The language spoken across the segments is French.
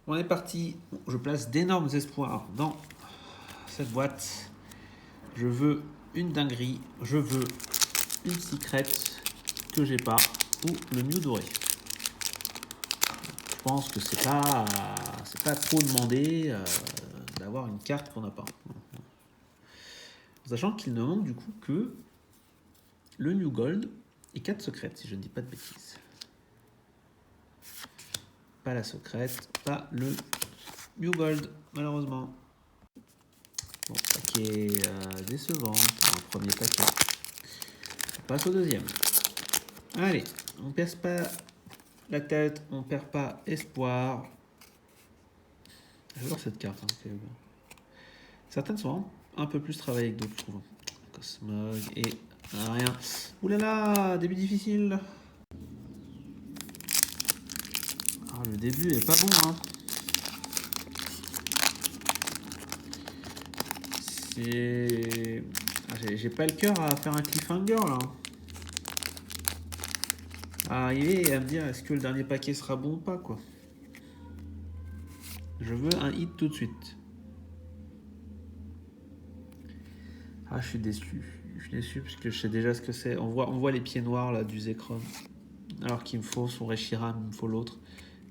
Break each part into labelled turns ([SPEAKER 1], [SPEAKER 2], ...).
[SPEAKER 1] On est parti. Je place d'énormes espoirs dans cette boîte. Je veux une dinguerie. Je veux une secrète que j'ai pas ou le Mew doré. Je pense que c'est pas trop demandé d'avoir une carte qu'on n'a pas. Sachant qu'il ne manque du coup que le New Gold et 4 secrètes, si je ne dis pas de bêtises. Pas la secrète, pas le New Gold, malheureusement. Bon, paquet décevant, un premier paquet. On passe au deuxième. Allez, on ne perd pas la tête, on ne perd pas espoir. J'adore cette carte. Hein, certaines sont un peu plus travaillées que d'autres, je trouve. Cosmog et rien. Oulala, début difficile. Ah, le début est pas bon, hein. C'est... Ah, j'ai pas le cœur à faire un cliffhanger, là. À arriver et à me dire est-ce que le dernier paquet sera bon ou pas, quoi. Je veux un hit tout de suite. Ah, je suis déçu. Je suis déçu parce que je sais déjà ce que c'est. On voit les pieds noirs là du Zekrom. Alors qu'il me faut son Reshiram, il me faut l'autre.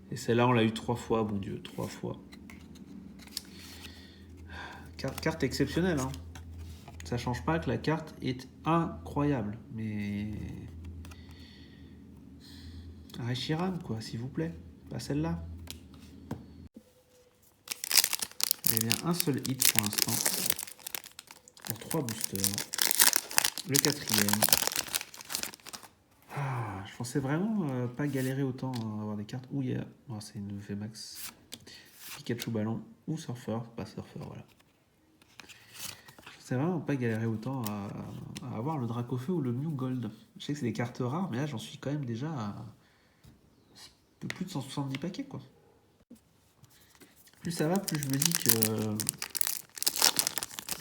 [SPEAKER 1] Et celle-là, on l'a eu 3 fois, bon Dieu, 3 fois. Carte exceptionnelle, hein. Ça change pas que la carte est incroyable. Mais... Reshiram, quoi, s'il vous plaît. Pas celle-là. Il y a bien un seul hit pour l'instant. Pour 3 boosters. Le quatrième. Ah, je pensais vraiment pas galérer autant à avoir des cartes. Ouh, yeah. Oh, c'est une VMAX. Pikachu ballon ou surfeur. Pas surfeur, voilà. Je pensais vraiment pas galérer autant à avoir le Dracofeu ou le Mew Gold. Je sais que c'est des cartes rares, mais là j'en suis quand même déjà à un peu plus de 170 paquets, quoi. Plus ça va, plus je me dis que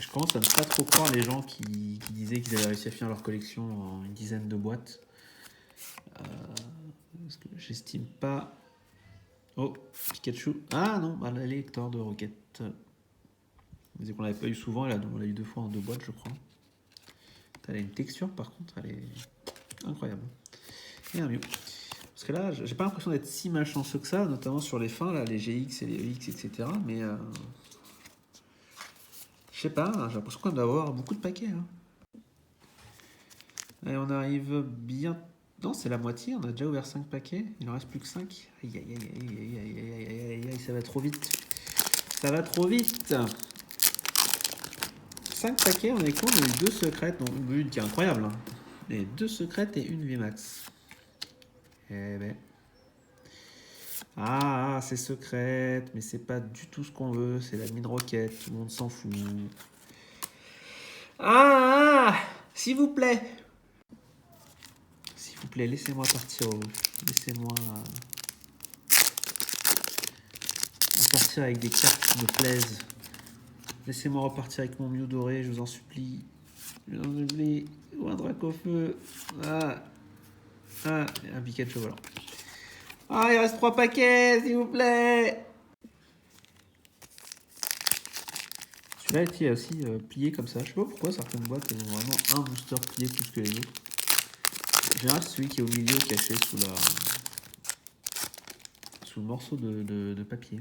[SPEAKER 1] je commence à ne pas trop croire les gens qui disaient qu'ils avaient réussi à finir leur collection en une dizaine de boîtes. Parce que j'estime pas. Oh, Pikachu. Ah non, bah, l'électeur de Rocket. On disait qu'on l'avait pas eu souvent, et là on l'a eu 2 fois en 2 boîtes, je crois. Elle a une texture par contre, elle est incroyable. Et un Mew. Parce que là, j'ai pas l'impression d'être si malchanceux que ça, notamment sur les fins, là, les GX et les EX, etc. Mais je sais pas, j'ai l'impression qu'on doit avoir beaucoup de paquets. Hein. Allez, on arrive bien. Non, c'est la moitié, on a déjà ouvert 5 paquets, il en reste plus que 5. Aïe aïe aïe aïe aïe aïe aïe aïe aïe, ça va trop vite. Ça va trop vite. 5 paquets, on est con, on a eu 2 secrètes, donc une qui est incroyable. Hein. Et 2 secrètes et une VMAX. Eh ben. Ah, c'est secrète, mais c'est pas du tout ce qu'on veut, c'est la mine roquette, tout le monde s'en fout. Ah, s'il vous plaît. S'il vous plaît, laissez-moi partir. Laissez-moi repartir avec des cartes qui me plaisent. Laissez-moi repartir avec mon Mew doré, je vous en supplie. Je vous en supplie. Ou un Dracofeu. Ah, un Pikachu volant. Ah, il reste 3 paquets, s'il vous plaît. Celui-là était aussi plié comme ça. Je sais pas pourquoi certaines boîtes ont vraiment un booster plié plus que les autres. En général, c'est celui qui est au milieu caché sous le morceau de papier.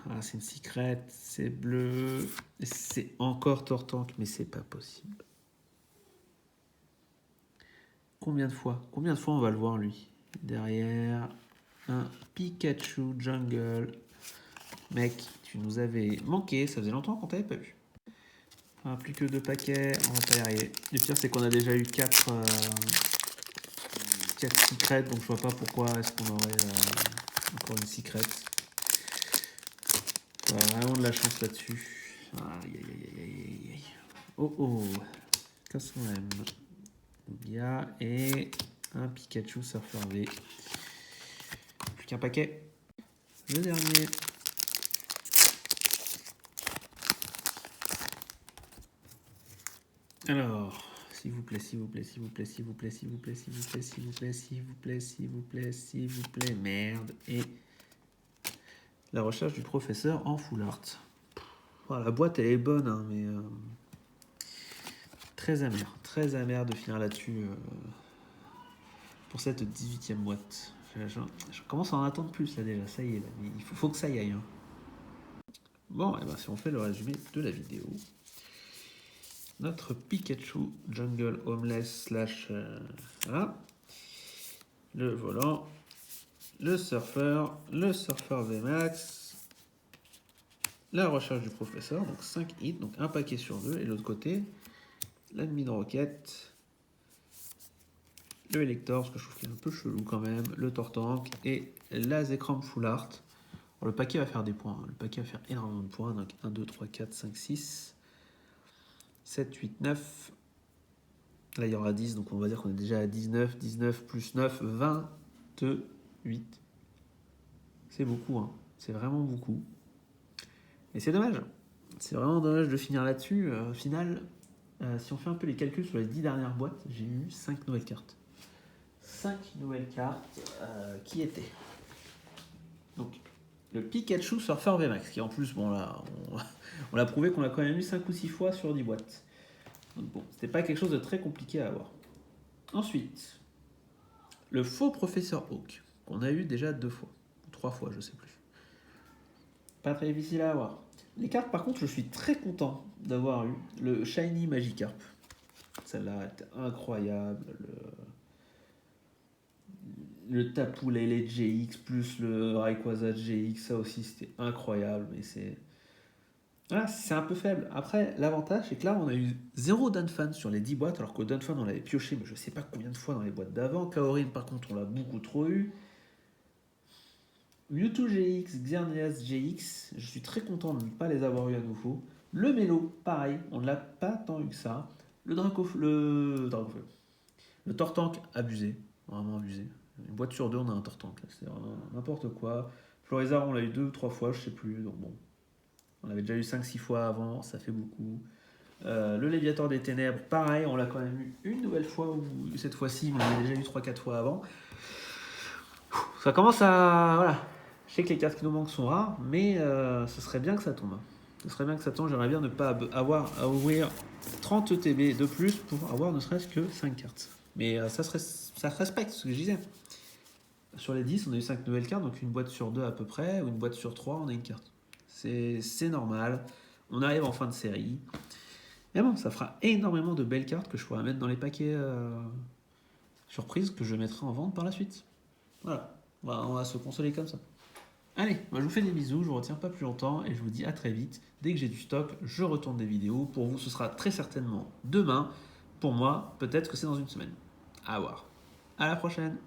[SPEAKER 1] Ah, c'est une secrète, c'est bleu. C'est encore Tortank, mais c'est pas possible. Combien de fois on va le voir, lui? Derrière, un Pikachu Jungle. Mec, tu nous avais manqué, ça faisait longtemps qu'on t'avait pas vu. Ah, plus que 2 paquets, on va pas y arriver. Le pire, c'est qu'on a déjà eu 4 secrètes, donc je vois pas pourquoi est-ce qu'on aurait encore une secrète. On a vraiment de la chance là-dessus. Aïe aïe aïe aïe aïe. Oh oh. Qu'est-ce qu'on aime? Lugia et un Pikachu Surfer V. Plus qu'un paquet. Le dernier. Alors, S'il vous plaît, s'il vous plaît, s'il vous plaît, s'il vous plaît, s'il vous plaît, s'il vous plaît, s'il vous plaît, s'il vous plaît, s'il vous plaît, s'il vous plaît, merde. Et la recherche du professeur en full art. Voilà, la boîte, elle est bonne, hein, mais très amer de finir là-dessus pour cette 18e boîte. Je commence à en attendre plus là déjà, ça y est, là, mais il faut que ça y aille. Hein. Bon, et ben si on fait le résumé de la vidéo, notre Pikachu Jungle Homeless slash voilà, le volant, le surfeur VMAX, la recherche du professeur, donc 5 hits, donc un paquet sur 2, et de l'autre côté, l'admin roquette, le Elector, parce que je trouve qu'il est un peu chelou quand même, le Tortank et la Zekrom Full Art. Alors, le paquet va faire des points, le paquet va faire énormément de points, donc 1, 2, 3, 4, 5, 6, 7, 8, 9. Là, il y aura 10, donc on va dire qu'on est déjà à 19, 19 plus 9, 28. C'est beaucoup, hein. C'est vraiment beaucoup. Et c'est dommage. C'est vraiment dommage de finir là-dessus. Au final, si on fait un peu les calculs sur les 10 dernières boîtes, j'ai eu 5 nouvelles cartes. 5 nouvelles cartes qui étaient. Donc, le Pikachu Surfer VMAX, qui en plus, bon là, on l'a prouvé qu'on l'a quand même eu 5 ou 6 fois sur 10 boîtes. Donc bon, c'était pas quelque chose de très compliqué à avoir. Ensuite, le faux professeur Oak, qu'on a eu déjà 2 fois, ou 3 fois, je sais plus. Pas très difficile à avoir. Les cartes, par contre, je suis très content d'avoir eu le Shiny Magikarp. Celle-là était incroyable. Le Tapu Lele GX plus le Rayquaza GX, ça aussi c'était incroyable, mais c'est. Ah, c'est un peu faible. Après, l'avantage, c'est que là, on a eu 0 Danfan sur les 10 boîtes, alors qu'au Danfan, on l'avait pioché, mais je sais pas combien de fois dans les boîtes d'avant. Kaorin, par contre, on l'a beaucoup trop eu. Mewtwo GX, Xerneas GX, je suis très content de ne pas les avoir eu à nouveau. Le Mélo, pareil, on ne l'a pas tant eu que ça. Le Tortank, abusé, vraiment abusé. Une boîte sur 2, on a un Tortank, c'est vraiment n'importe quoi. Florizard, on l'a eu 2 ou 3 fois, je sais plus, donc bon. On l'avait déjà eu 5-6 fois avant, ça fait beaucoup. Le Léviator des Ténèbres, pareil, on l'a quand même eu une nouvelle fois, ou cette fois-ci, mais on l'avait déjà eu 3-4 fois avant. Ça commence à. Voilà. Je sais que les cartes qui nous manquent sont rares, mais ce serait bien que ça tombe. Ce serait bien que ça tombe, j'aimerais bien ne pas avoir à ouvrir 30 ETB de plus pour avoir ne serait-ce que 5 cartes. Mais ça respecte ce que je disais. Sur les 10, on a eu 5 nouvelles cartes, donc une boîte sur 2 à peu près, ou une boîte sur 3, on a une carte. C'est normal. On arrive en fin de série. Mais bon, ça fera énormément de belles cartes que je pourrais mettre dans les paquets surprises que je mettrai en vente par la suite. Voilà, on va se consoler comme ça. Allez, moi je vous fais des bisous, je vous retiens pas plus longtemps et je vous dis à très vite. Dès que j'ai du stock, je retourne des vidéos. Pour vous, ce sera très certainement demain. Pour moi, peut-être que c'est dans une semaine. À voir. À la prochaine.